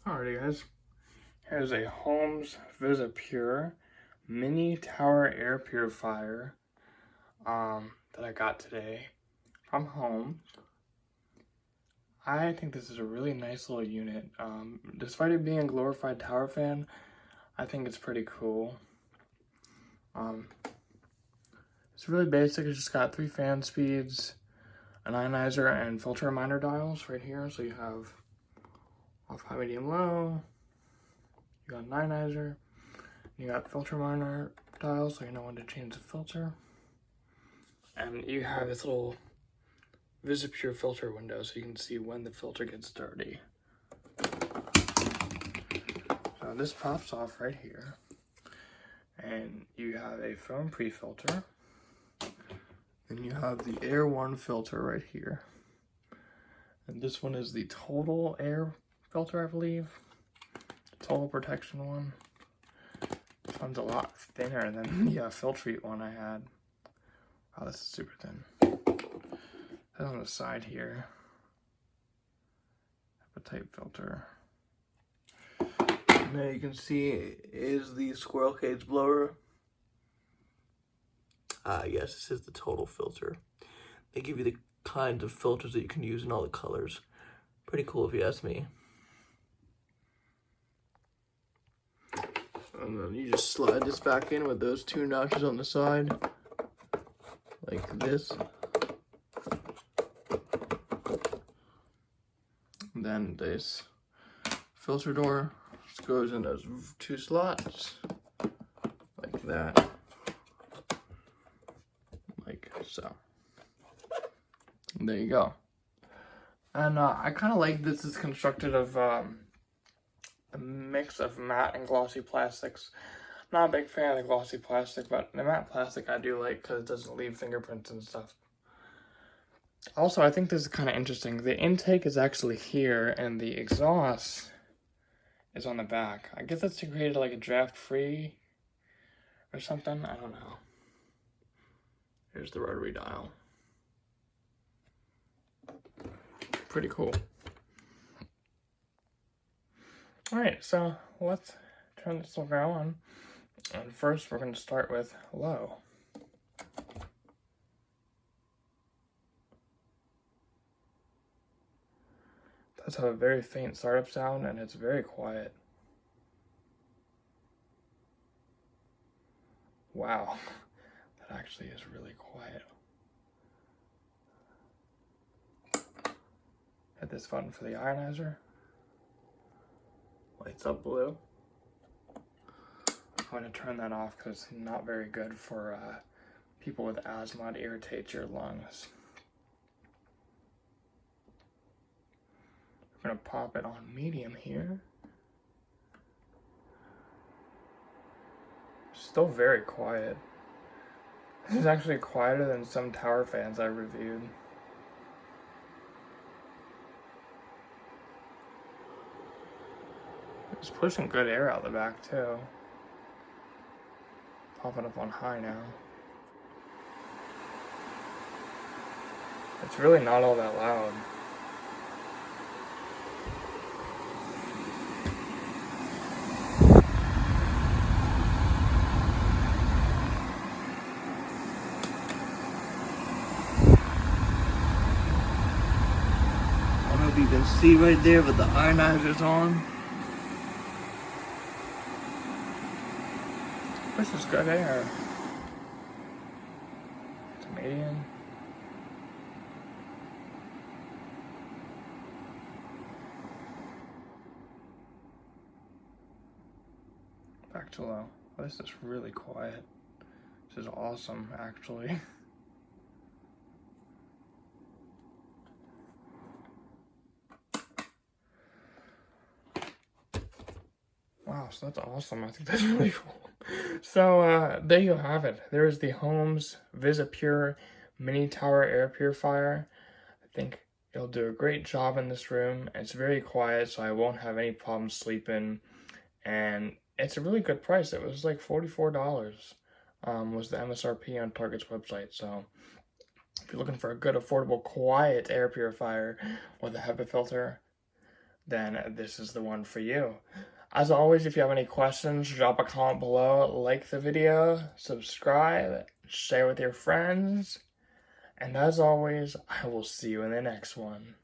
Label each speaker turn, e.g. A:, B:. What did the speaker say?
A: Alrighty guys, here's a Holmes VisiPure mini tower air purifier that I got today from Holmes. I think this is a really nice little unit. Despite it being a glorified tower fan, I think it's pretty cool. It's really basic. It's just got 3 fan speeds, an ionizer, and filter reminder dials right here. So you have off, high, medium, low. You got an ionizer. You got filter reminder dials, so you know when to change the filter. And you have this little VisiPure filter window, so you can see when the filter gets dirty. So this pops off right here. And you have a foam pre-filter. Then you have the Aer1 filter right here. And this one is the total air filter, I believe. Total protection one. This one's a lot thinner than the Filtrete one I had. Oh, this is super thin. Then on the side here, HEPA type filter. And there you can see is the squirrel cage blower. Yes, this is the total filter. They give you the kinds of filters that you can use in all the colors. Pretty cool if you ask me. And then you just slide this back in with those 2 notches on the side, like this. And then this filter door just goes in those 2 slots, like that, like so. And there you go. And I kind of like this is constructed of a mix of matte and glossy plastics. I'm not a big fan of the glossy plastic, but the matte plastic I do like because it doesn't leave fingerprints and stuff. Also, I think this is kind of interesting. The intake is actually here, and the exhaust is on the back. I guess that's to create like a draft-free or something. I don't know. Here's the rotary dial. Pretty cool. Alright, so let's turn this sucker on. And first we're going to start with low. It does have a very faint startup sound and it's very quiet. Wow, that actually is really quiet. Hit this button for the ionizer. Lights up blue. I'm going to turn that off because it's not very good for people with asthma. It irritates your lungs. We're going to pop it on medium here. Still very quiet. This is actually quieter than some tower fans I reviewed. It's pushing good air out the back too. Popping up on high now. It's really not all that loud. I don't know if you can see right there, but the ionizer's on. This is good air. It's medium. Back to low. This is really quiet. This is awesome, actually. Wow, so that's awesome. I think that's really cool. So, there you have it. There's the Holmes VisiPure Mini Tower Air Purifier. I think it'll do a great job in this room. It's very quiet, so I won't have any problems sleeping. And it's a really good price. It was like $44 was the MSRP on Target's website. So, if you're looking for a good, affordable, quiet air purifier with a HEPA filter, then this is the one for you. As always, if you have any questions, drop a comment below, like the video, subscribe, share with your friends, and as always, I will see you in the next one.